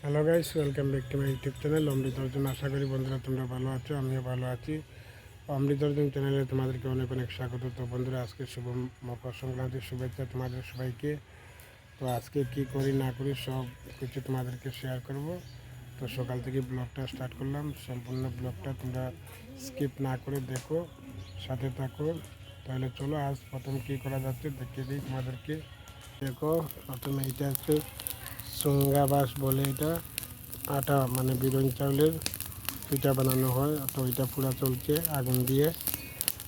Hello guys, welcome back to my YouTube channel Amrit Arjun. আশা করি বন্ধুরা তোমরা ভালো আছো, আমিও ভালো আছি। অমৃত অর্জুন চ্যানেলে তোমাদেরকে অনেক অনেক স্বাগত। তো বন্ধুরা, আজকে শুভ মকর সংক্রান্তির শুভেচ্ছা তোমাদের সবাইকে। তো আজকে কি করি না করি সব কিছু তোমাদেরকে শেয়ার করব। তো সকাল থেকে ব্লগটা স্টার্ট করলাম, সম্পূর্ণ ব্লগটা তোমরা স্কিপ না করে দেখো, সাথে থাকো। তাহলে চলো, আজ প্রথম কী করা যাচ্ছে দেখিয়ে দিই তোমাদেরকে। দেখো, প্রথমে এটা হচ্ছে সুঙ্গা বাস বলে, এটা আটা মানে বিরিয়ানি চাউলের পিঠা বানানো হয়। তো এটা পুরা চলছে আগুন দিয়ে।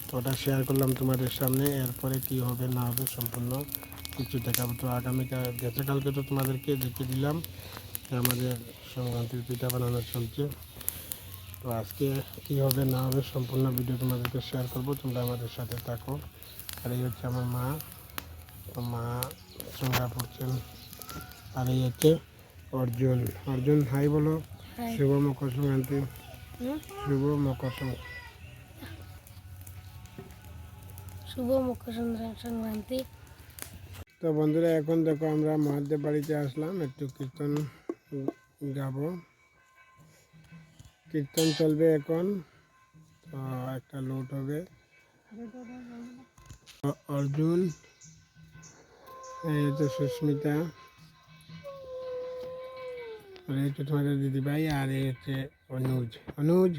তো ওটা শেয়ার করলাম তোমাদের সামনে। এরপরে কি হবে না হবে সম্পূর্ণ কিছু দেখাবো। তো আগামীকাল কালকে তো তোমাদেরকে দেখিয়ে দিলাম যে আমাদের সংক্রান্তির পিঠা বানানো চলছে। তো আজকে কি হবে না হবে সম্পূর্ণ ভিডিও তোমাদেরকে শেয়ার করবো, তোমরা আমাদের সাথে থাকো। আর এই হচ্ছে আমার মা, তো মা সঙ্গা পড়ছেন। আর এই হচ্ছে অর্জুন। অর্জুন হাই বলো। শুভ মকর সংক্রান্তি। শুভ মকর সংক্রান্তি। তো বন্ধুরা, এখন দেখো আমরা মহাদেব বাড়িতে আসলাম, একটু কীর্তন গাবো। কীর্তন চলবে এখন। তো একটা লোট হবে। অর্জুন, এই হচ্ছে সুস্মিতা, আর এই হচ্ছে তোমাদের দিদিভাই, আর এই হচ্ছে অনুজ। অনুজ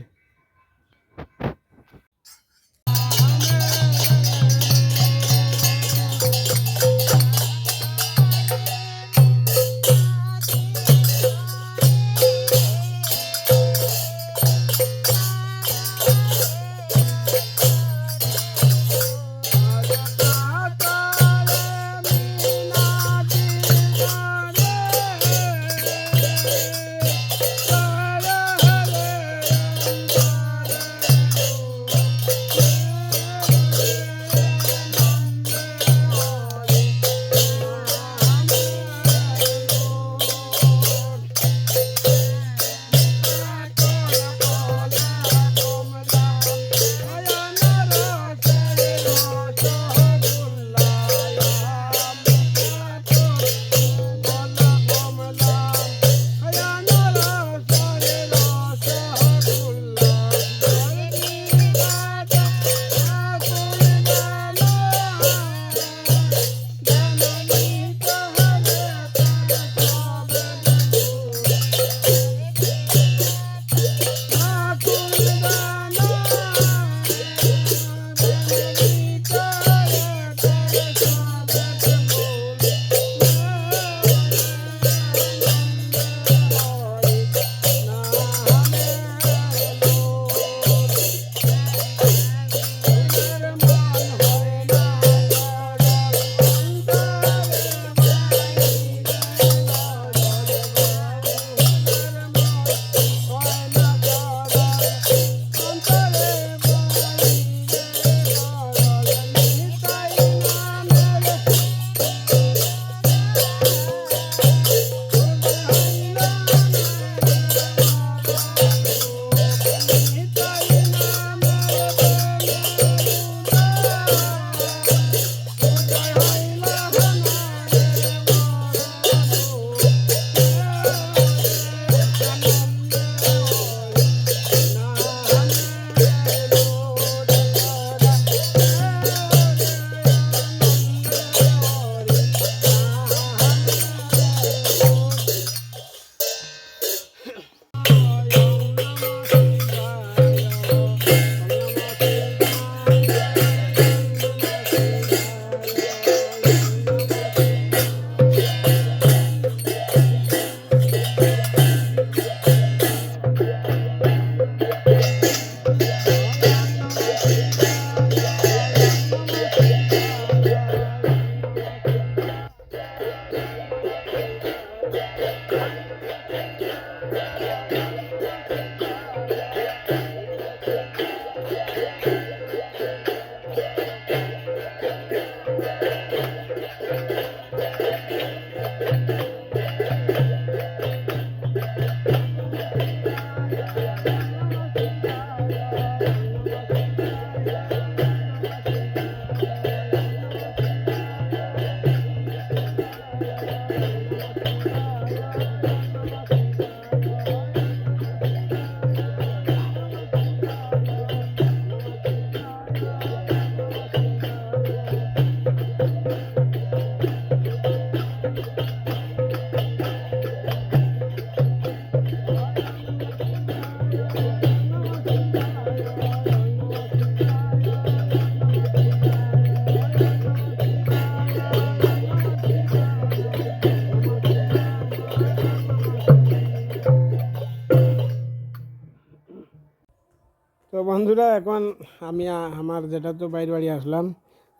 বন্ধুরা এখন আমি আমার যেটা তো বাইরে বাড়ি আসলাম।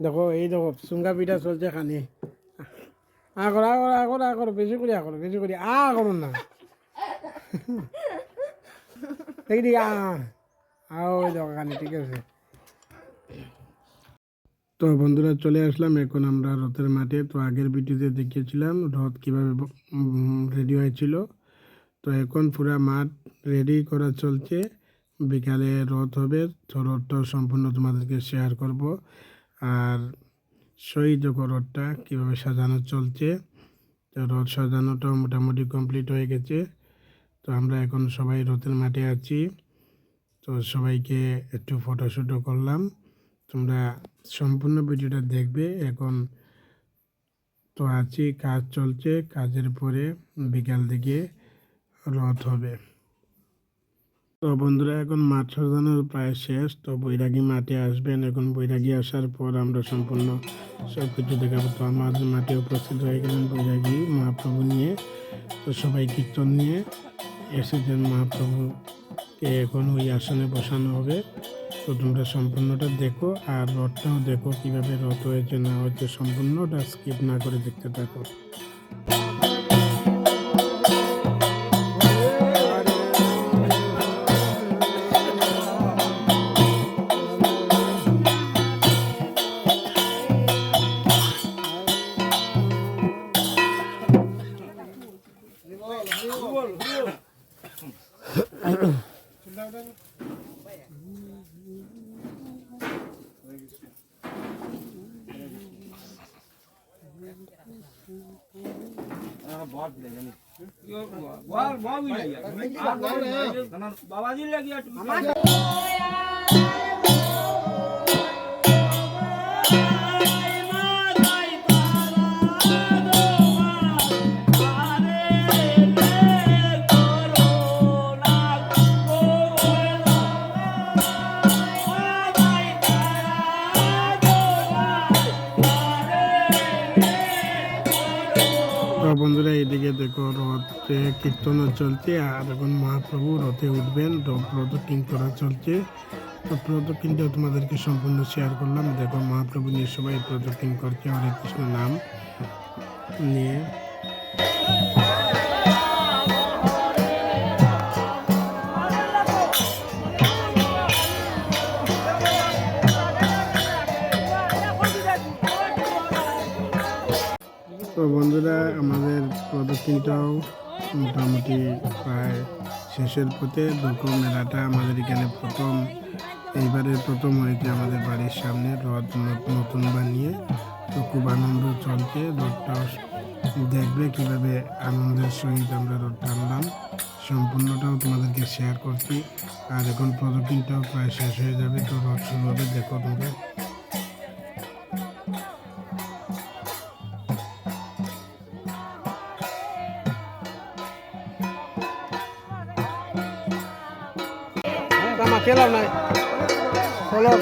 দেখো এই দেখো চুঙ্গা পিঠা চলছে খানি। করো করো বেশি করে বেশি করে করুন না দেখি ওই দেখো খানি ঠিক আছে। তো বন্ধুরা চলে আসলাম এখন আমরা রথের মাঠে। তো আগের ভিডিওতে দেখিয়েছিলাম রথ কীভাবে রেডি হয়েছিল। তো এখন পুরা মাঠ রেডি করা চলছে, বিকালে রথ হবে। তো রথটাও সম্পূর্ণ তোমাদেরকে শেয়ার করব। আর শহীদ রথটা কীভাবে সাজানো চলছে। তো রথ সাজানোটাও মোটামুটি কমপ্লিট হয়ে গেছে। তো আমরা এখন সবাই রথের মাঠে আছি। তো সবাইকে একটু ফটোশ্যুটও করলাম। তোমরা সম্পূর্ণ ভিডিওটা দেখবে। এখন তো আছি, কাজ চলছে, কাজের পরে বিকাল দিকে রথ হবে। তো বন্ধুরা এখন মাঠ সাজানোর প্রায় শেষ। তো বৈরাগী মাঠে আসবেন। এখন বৈরাগী আসার পর আমরা সম্পূর্ণ সব কিছু দেখাবো। তো আমাদের মাঠে উপস্থিত হয়ে গেলেন বৈরাগী মহাপ্রভু নিয়ে। তো সবাই কীর্তন নিয়ে এসেছেন। মহাপ্রভুকে এখন ওই আসনে বসানো হবে। তো তোমরা সম্পূর্ণটা দেখো আর রথটাও দেখো কীভাবে রথ হয়েছে না হয়েছে, সম্পূর্ণটা স্কিপ না করে দেখতে থাকো। बाबाजी लगी বন্ধুরা এদিকে দেখো রথে কীর্তনও চলছে আর এখন মহাপ্রভু রথে উঠবেন। প্রদক্ষিণ করা চলছে। তো প্রদক্ষিণটা তোমাদেরকে সম্পূর্ণ শেয়ার করলাম। দেখো মহাপ্রভু নিয়ে সবাই প্রদক্ষিণ করছে হরে কৃষ্ণ নাম নিয়ে। তো বন্ধুরা আমাদের প্রদক্ষিণটাও মোটামুটি প্রায় শেষের পথে। দেখো মেলাটা আমাদের এখানে এইবারে প্রথম হয়েছে আমাদের বাড়ির সামনে রথ নতুন বানিয়ে। তো খুব আনন্দ চলছে। রথটাও দেখবে কীভাবে আনন্দের সহিত আমরা রথ টানলাম। সম্পূর্ণটাও তোমাদেরকে শেয়ার করছি। আর এখন প্রদক্ষিণটাও প্রায় শেষ হয়ে যাবে। তো রথ শুরু হবে, দেখো তোমরা। খেলাম নাই চলো।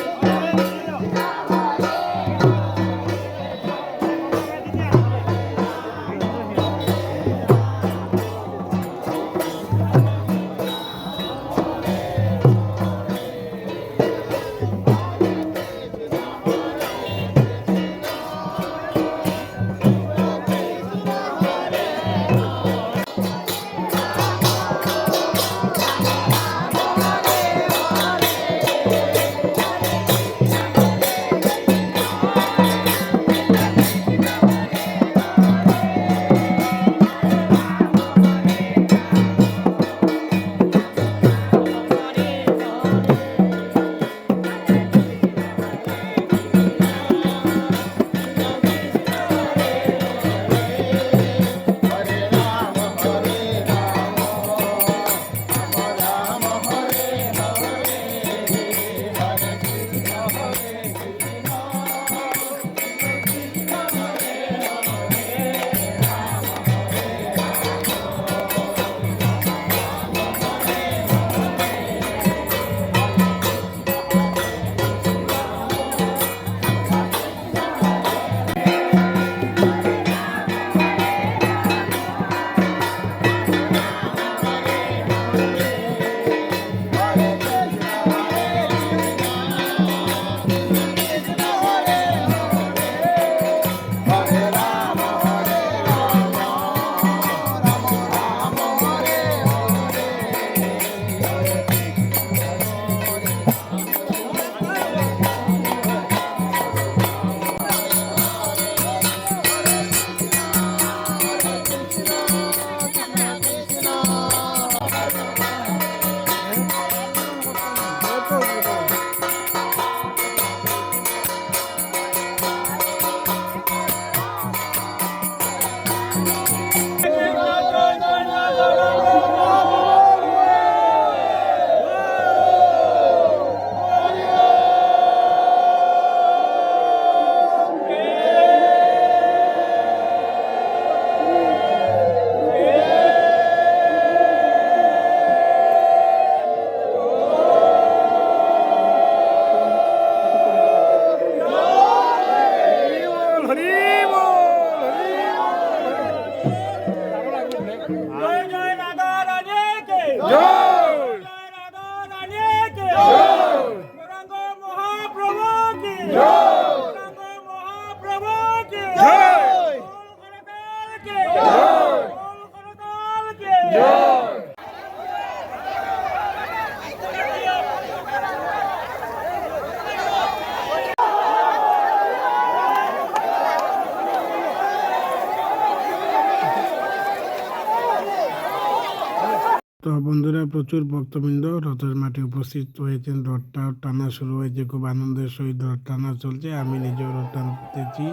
তো বন্ধুরা, প্রচুর ভক্তবৃন্দ রথের মাঠে উপস্থিত হয়েছেন। রথটা টানা শুরু হয়েছে, খুব আনন্দের সহিত রথ টানা চলছে। আমি নিজেও রথ টানতেছি,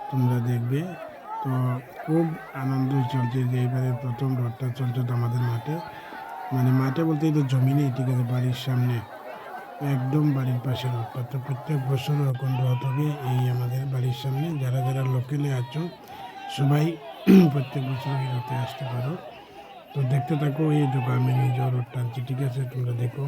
তোমরা দেখবে। তো খুব আনন্দ চলছে যে এবারে প্রথম রথটা চলছে তো আমাদের মাঠে, মানে মাঠে বলতে তো জমিনে, ঠিক আছে, বাড়ির সামনে, একদম বাড়ির পাশে রথটা। তো প্রত্যেক বছর এরকম রথ হবে এই আমাদের বাড়ির সামনে। যারা যারা লোকেলে আছো সবাই প্রত্যেক বছর এই রথে আসতে পারো। তো দেখতে থাকো, এই দেখো আমি নিজেও রথ টানছি, ঠিক আছে, তোমরা দেখো।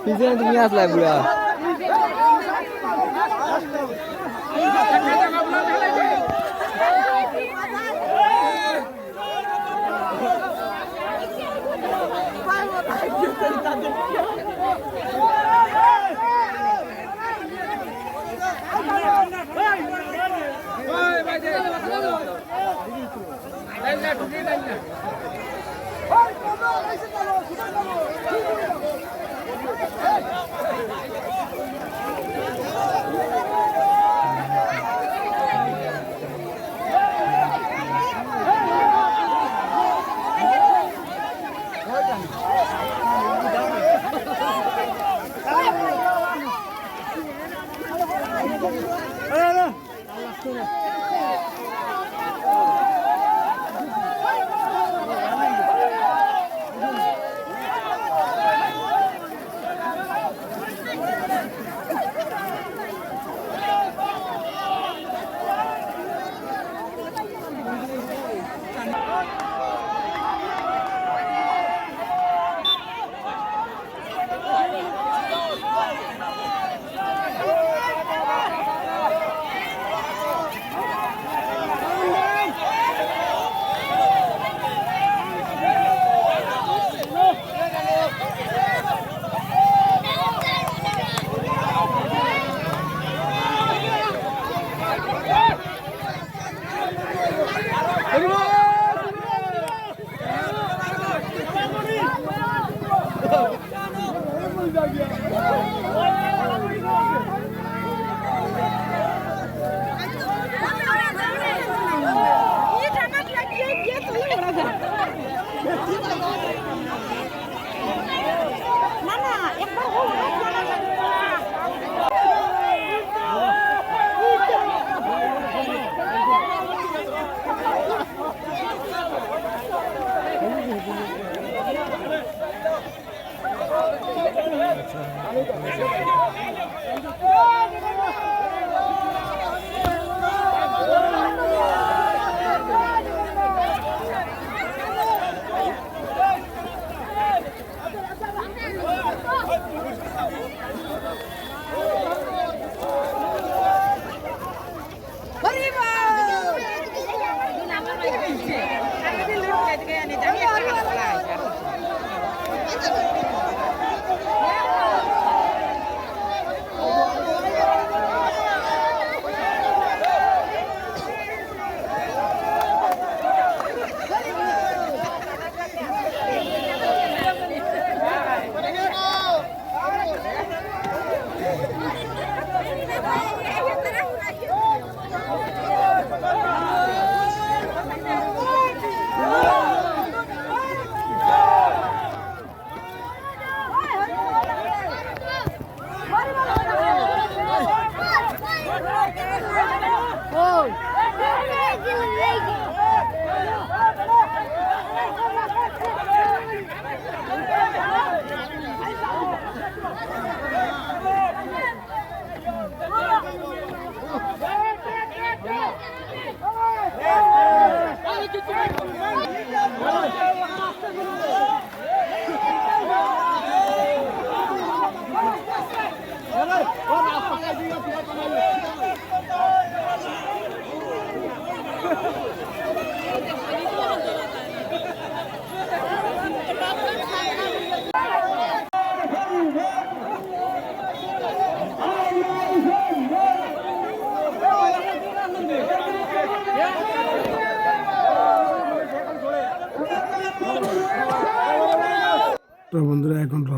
পিছনে তুমি আসলাই বুড়া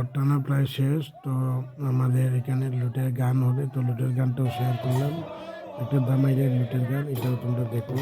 পথ টানা প্রায় শেষ, তো আমাদের এখানে লুটের গান হবে, তো লুটের গানটাও শেয়ার করলাম। একটা দামাইয়ের লুটের গান, এটাও তোমরা দেখো।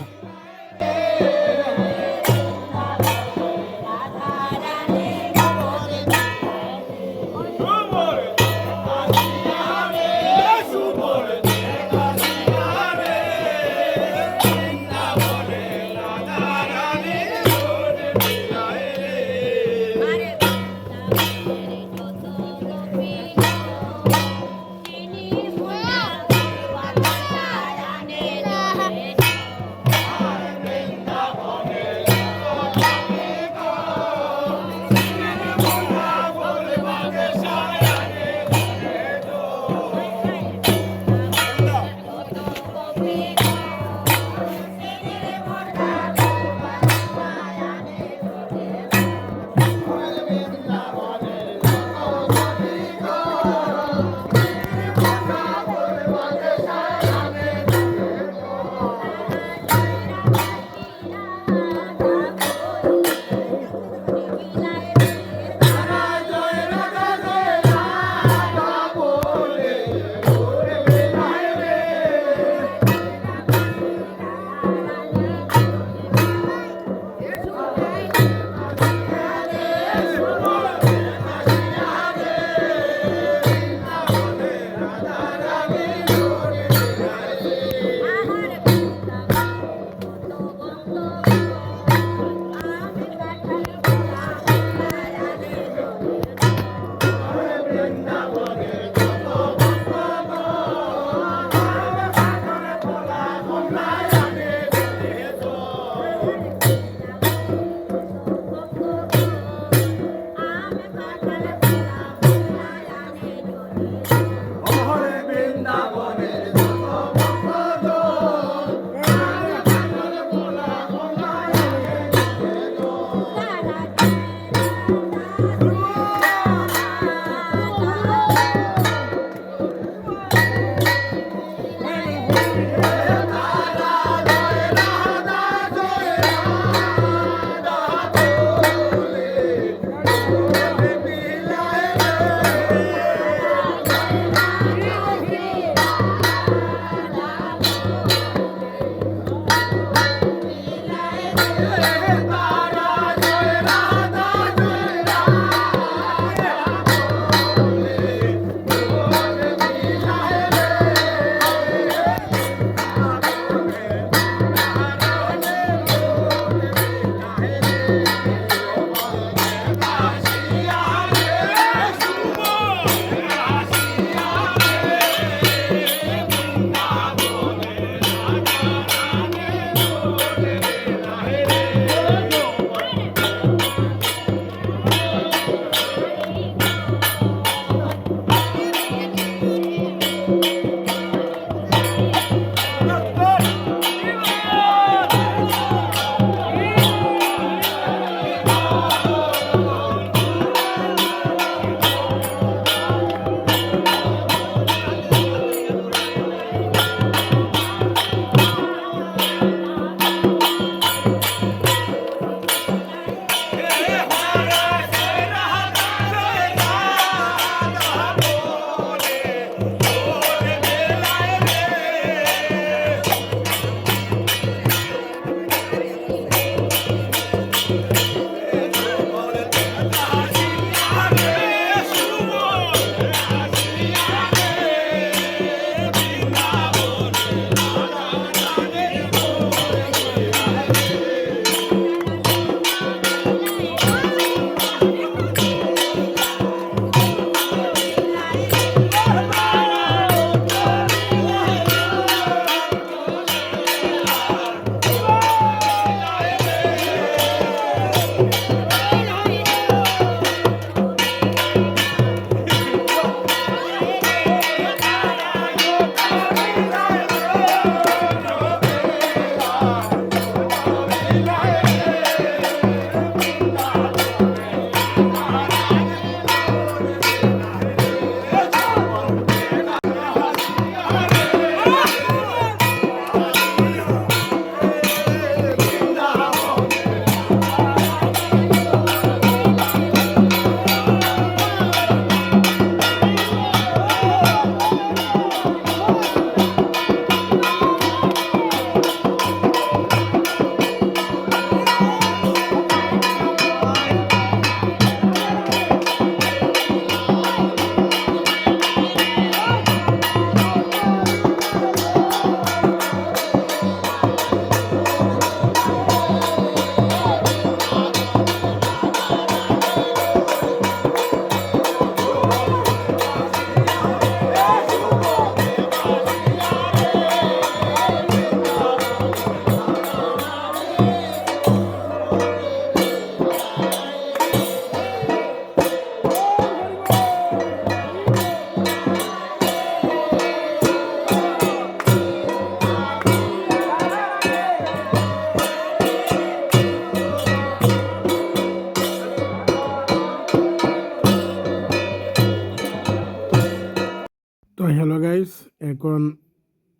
তো হ্যালো গাইস, এখন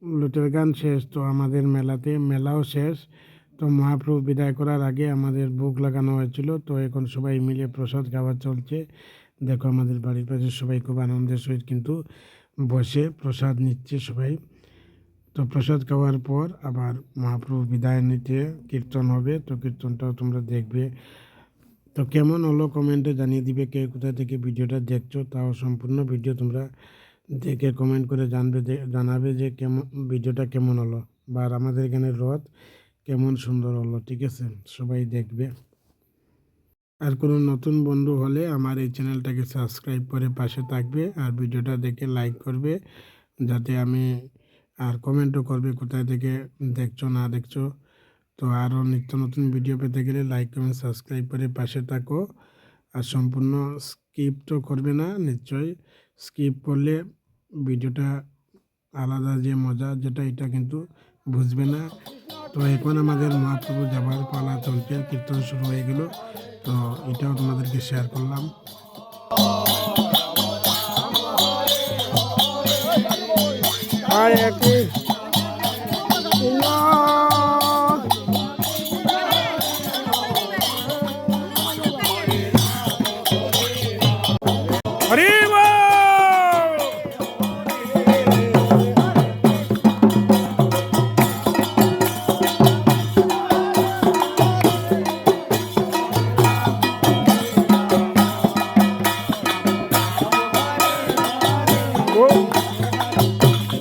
লুটের গান শেষ, তো আমাদের মেলাও শেষ। তো মহাপ্রভু বিদায় করার আগে আমাদের ভোগ লাগানো হয়েছিল, তো এখন সবাই মিলে প্রসাদ খাওয়া চলছে। দেখো আমাদের বাড়ির পাশে সবাই খুব আনন্দের সহিত কিন্তু বসে প্রসাদ নিচ্ছে সবাই। তো প্রসাদ খাওয়ার পর আবার মহাপ্রভু বিদায় নিতে কীর্তন হবে, তো কীর্তনটাও তোমরা দেখবে। তো কেমন হলো কমেন্টে জানিয়ে দিবে, কে কোথা থেকে ভিডিওটা দেখছো, তাও সম্পূর্ণ ভিডিও তোমরা দেখে কমেন্ট করে জানাবে যে কেমন ভিডিওটা কেমন হলো, বা আমাদের এখানে রথ কেমন সুন্দর হলো। ঠিক আছে, সবাই দেখবে। আর কোনো নতুন বন্ধু হলে আমার এই চ্যানেলটাকে সাবস্ক্রাইব করে পাশে থাকবে, আর ভিডিওটা দেখে লাইক করবে, যাতে আমি আর কমেন্টও করবে কোথায় থেকে দেখছো না দেখছো। তো আরও নিত্য নতুন ভিডিও পেতে গেলে লাইক কমেন্ট সাবস্ক্রাইব করে পাশে থাকো। আর সম্পূর্ণ স্কিপ তো করবে না নিশ্চয়ই, স্কিপ করলে ভিডিওটা আলাদা যে মজা যেটা এটা কিন্তু বুঝবে না। তো এখন আমাদের মহাপ্রভু যাবার পালা চলছে, কীর্তন শুরু হয়ে গেল, তো এটাও তোমাদেরকে শেয়ার করলাম। আর একই হরি বল।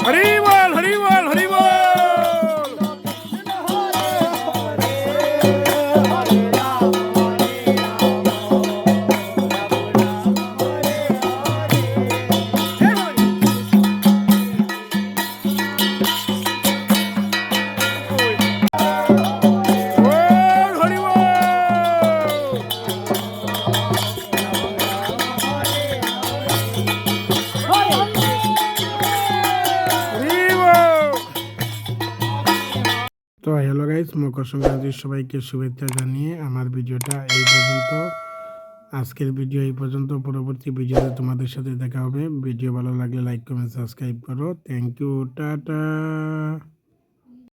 হরি বল, হরি বল, হরি বল। বল, হরি বল। হরি বল। তো হ্যালো গাইস, মকর সংক্রান্তির সবাইকে শুভেচ্ছা জানিয়ে আমার ভিডিওটা এই পর্যন্ত। আজকের ভিডিও এই পর্যন্ত, পরবর্তী ভিডিওতে তোমাদের সাথে দেখা হবে। ভিডিও ভালো লাগলে লাইক কমেন্ট সাবস্ক্রাইব করো। Thank you, tata.